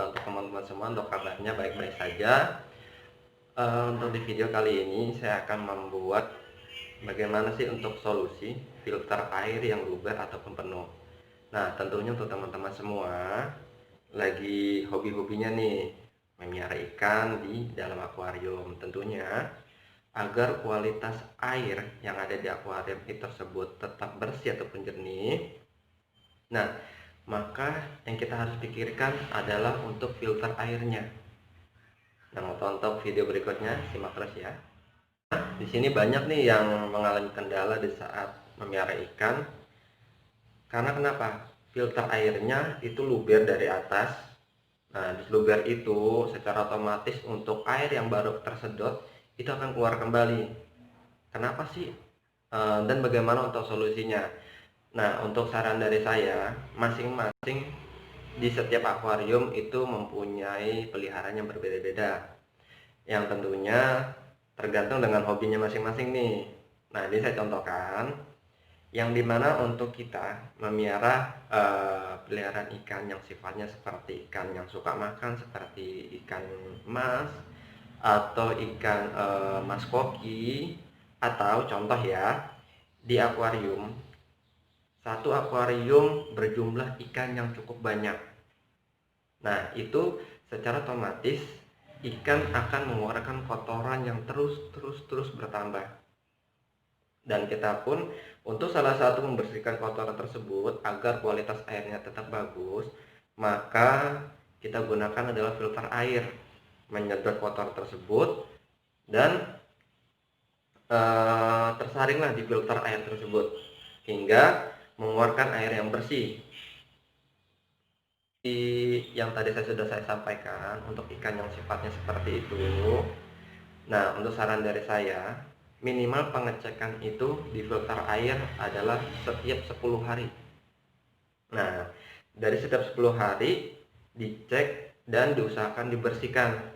Semoga untuk teman-teman semua untuk kabarnya baik-baik saja. Untuk di video kali ini saya akan membuat bagaimana sih untuk solusi filter air yang luber ataupun penuh. Nah, tentunya untuk teman-teman semua lagi hobi-hobinya nih memelihara ikan di dalam akuarium. Tentunya agar kualitas air yang ada di akuarium itu tersebut tetap bersih ataupun jernih. Nah, maka yang kita harus pikirkan adalah untuk filter airnya. Nah, untuk video berikutnya simak terus ya. Nah, di sini banyak nih yang mengalami kendala di saat memelihara ikan. Karena kenapa? Filter airnya itu luber dari atas. Nah, di luber itu secara otomatis untuk air yang baru tersedot itu akan keluar kembali. Kenapa sih? Dan bagaimana untuk solusinya? Nah, untuk saran dari saya, masing-masing di setiap akuarium itu mempunyai peliharaan yang berbeda-beda. Yang tentunya tergantung dengan hobinya masing-masing nih. Nah, ini saya contohkan yang dimana untuk kita memelihara peliharaan ikan yang sifatnya seperti ikan yang suka makan seperti ikan mas atau ikan mas koki, atau contoh ya, di akuarium satu akuarium berjumlah ikan yang cukup banyak. Nah, itu secara otomatis ikan akan mengeluarkan kotoran yang terus bertambah. Dan kita pun untuk salah satu membersihkan kotoran tersebut agar kualitas airnya tetap bagus, maka kita gunakan adalah filter air, menyedot kotoran tersebut dan tersaringlah di filter air tersebut hingga mengeluarkan air yang bersih. Yang tadi sudah saya sampaikan untuk ikan yang sifatnya seperti itu. Nah, untuk saran dari saya, minimal pengecekan itu di filter air adalah setiap 10 hari. Nah, dari setiap 10 hari dicek dan diusahakan dibersihkan.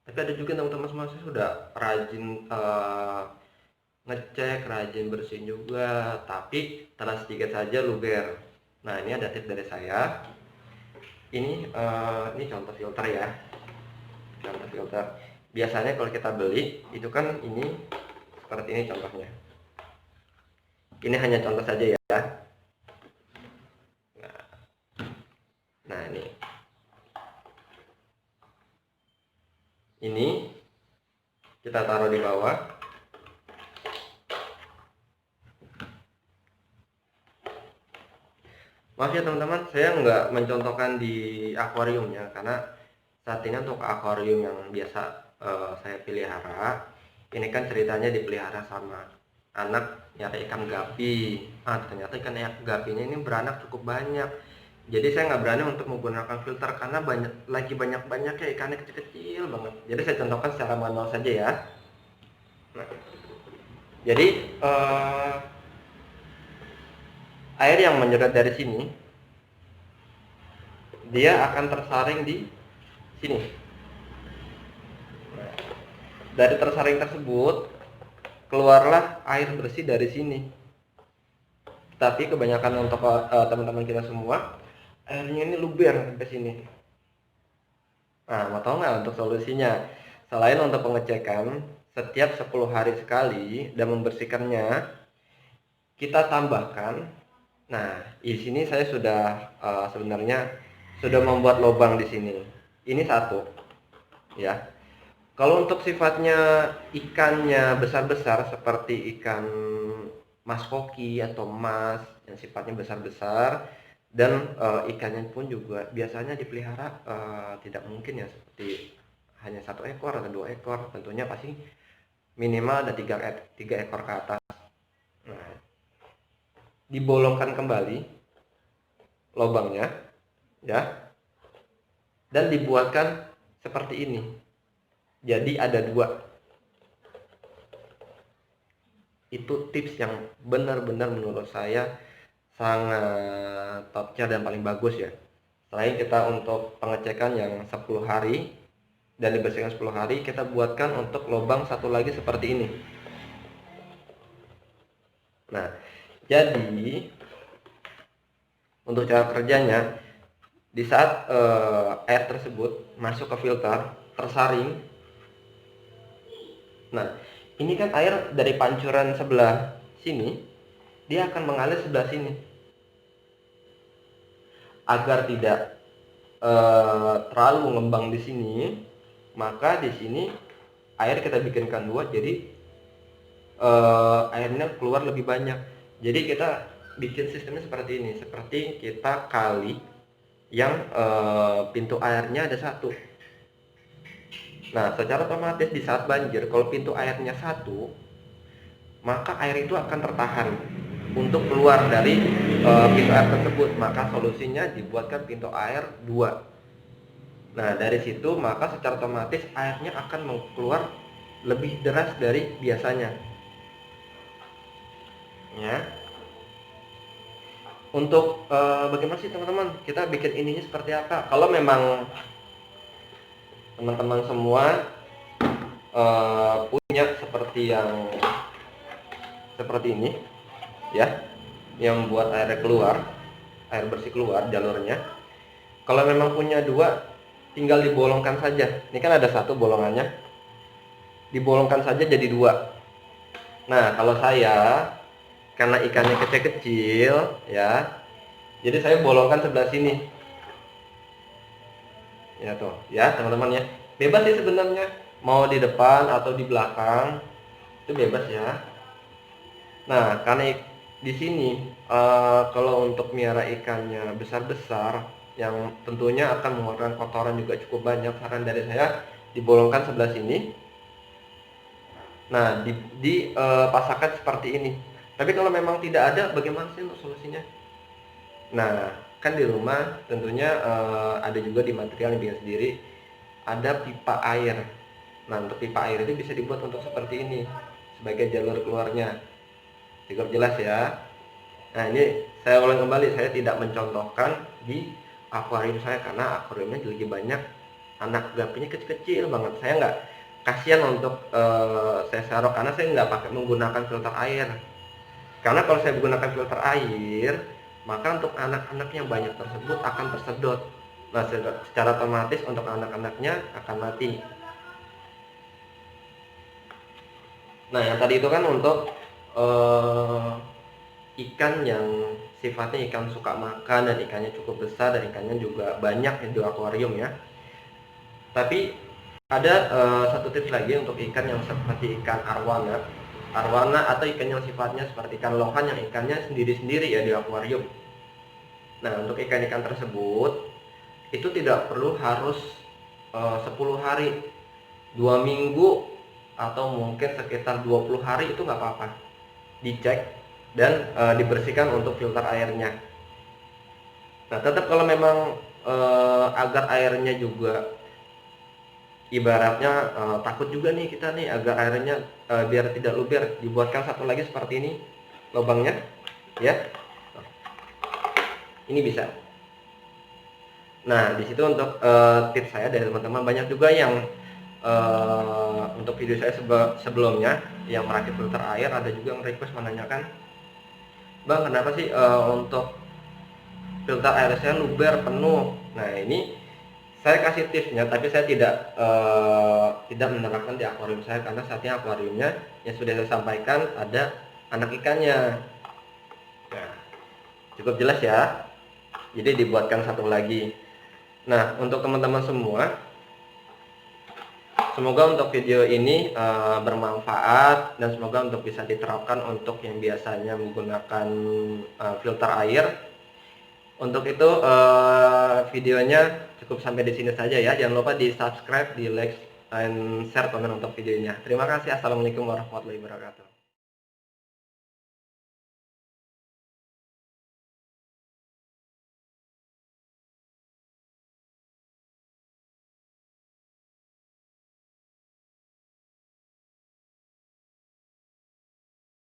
Tapi ada juga teman-teman semua sudah rajin ngecek, rajin bersihin juga, tapi telah sedikit saja luber. Nah, ini ada tips dari saya. Ini contoh filter ya. Contoh filter. Biasanya kalau kita beli itu kan ini seperti ini contohnya. Ini hanya contoh saja ya. Nah, ini kita taruh di bawah. Maaf ya teman-teman, saya nggak mencontohkan di akuariumnya karena saat ini untuk akuarium yang biasa saya pelihara, ini kan ceritanya dipelihara sama anak nyari ikan gapi. Ternyata ikan gapinya ini beranak cukup banyak. Jadi saya nggak berani untuk menggunakan filter karena banyak-banyaknya ikannya kecil-kecil banget. Jadi saya contohkan secara manual saja ya. Nah, jadi air yang menyerap dari sini dia akan tersaring di sini. Nah, dari tersaring tersebut keluarlah air bersih dari sini. Tapi kebanyakan untuk teman-teman kita semua airnya ini luber sampai sini. Nah, mau tahu nggak untuk solusinya? Selain untuk pengecekan setiap 10 hari sekali dan membersihkannya, kita tambahkan. Nah, di sini saya sudah sebenarnya sudah membuat lubang di sini. Ini satu, ya. Kalau untuk sifatnya ikannya besar-besar seperti ikan mas koki atau mas yang sifatnya besar-besar dan ikannya pun juga biasanya dipelihara tidak mungkin ya seperti hanya 1 ekor atau 2 ekor, tentunya pasti minimal ada 3 ekor ke atas. Nah, dibolongkan kembali lubangnya ya, dan dibuatkan seperti ini. Jadi ada 2. Itu tips yang benar-benar menurut saya sangat top tier dan paling bagus ya. Selain kita untuk pengecekan yang 10 hari dan dibersihkan 10 hari, kita buatkan untuk lubang satu lagi seperti ini. Nah, jadi untuk cara kerjanya, Di saat air tersebut masuk ke filter, tersaring. Nah, ini kan air dari pancuran sebelah sini, dia akan mengalir sebelah sini. Agar tidak terlalu mengembang di sini, maka di sini air kita bikinkan dua, jadi airnya keluar lebih banyak. Jadi kita bikin sistemnya seperti ini, seperti kita kali yang pintu airnya ada satu. Nah, secara otomatis di saat banjir, kalau pintu airnya satu, maka air itu akan tertahan untuk keluar dari pintu air tersebut. Maka solusinya dibuatkan pintu air dua. Nah, dari situ maka secara otomatis airnya akan keluar lebih deras dari biasanya. Ya. Untuk bagaimana sih teman-teman kita bikin ininya seperti apa? Kalau memang teman-teman semua punya seperti ini ya, yang buat air bersih keluar jalurnya. Kalau memang punya dua, tinggal dibolongkan saja. Ini kan ada satu bolongannya, dibolongkan saja jadi dua. Nah, kalau saya karena ikannya kecil-kecil ya, jadi saya bolongkan sebelah sini. Ya tuh, ya teman-teman ya. Bebas sih sebenarnya, mau di depan atau di belakang itu bebas ya. Nah, karena di sini kalau untuk miara ikannya besar-besar yang tentunya akan mengeluarkan kotoran juga cukup banyak, saran dari saya dibolongkan sebelah sini. Nah, dipasangkan seperti ini. Tapi kalau memang tidak ada, bagaimana sih untuk solusinya? Nah, kan di rumah tentunya ada juga di material yang bikin sendiri, ada pipa air. Nah, untuk pipa air itu bisa dibuat untuk seperti ini sebagai jalur keluarnya. Cukup jelas ya. Nah, ini saya ulang kembali, saya tidak mencontohkan di akuarium saya karena akuariumnya lagi banyak anak gapinya kecil-kecil banget. Saya nggak kasihan untuk saya serok karena saya nggak pakai menggunakan filter air. Karena kalau saya menggunakan filter air, maka untuk anak-anak yang banyak tersebut akan tersedot. Nah, secara otomatis untuk anak-anaknya akan mati. Nah, yang tadi itu kan untuk ikan yang sifatnya ikan suka makan dan ikannya cukup besar dan ikannya juga banyak di akuarium ya. Tapi ada satu tips lagi untuk ikan yang seperti ikan arwana atau ikan yang sifatnya seperti ikan lohan yang ikannya sendiri-sendiri ya di akuarium. Nah, untuk ikan-ikan tersebut itu tidak perlu harus 10 hari, 2 minggu atau mungkin sekitar 20 hari itu nggak apa-apa. Dicek dan dibersihkan untuk filter airnya. Nah, tetap kalau memang agar airnya juga ibaratnya takut juga nih kita nih agar airnya biar tidak luber, dibuatkan satu lagi seperti ini lubangnya ya. Ini bisa. Nah, di situ untuk tips saya dari teman-teman, banyak juga yang untuk video saya sebelumnya yang merakit filter air, ada juga yang request menanyakan, Bang, kenapa sih untuk filter air saya luber penuh? Nah, ini saya kasih tipsnya, tapi saya tidak menerapkan di akuarium saya karena saatnya akuariumnya yang sudah saya sampaikan ada anak ikannya. Nah, cukup jelas ya. Jadi dibuatkan satu lagi. Nah, untuk teman-teman semua, semoga untuk video ini bermanfaat dan semoga untuk bisa diterapkan untuk yang biasanya menggunakan filter air. Untuk itu videonya cukup sampai di sini saja ya. Jangan lupa di subscribe, di like, dan share komen untuk videonya. Terima kasih. Assalamualaikum warahmatullahi wabarakatuh.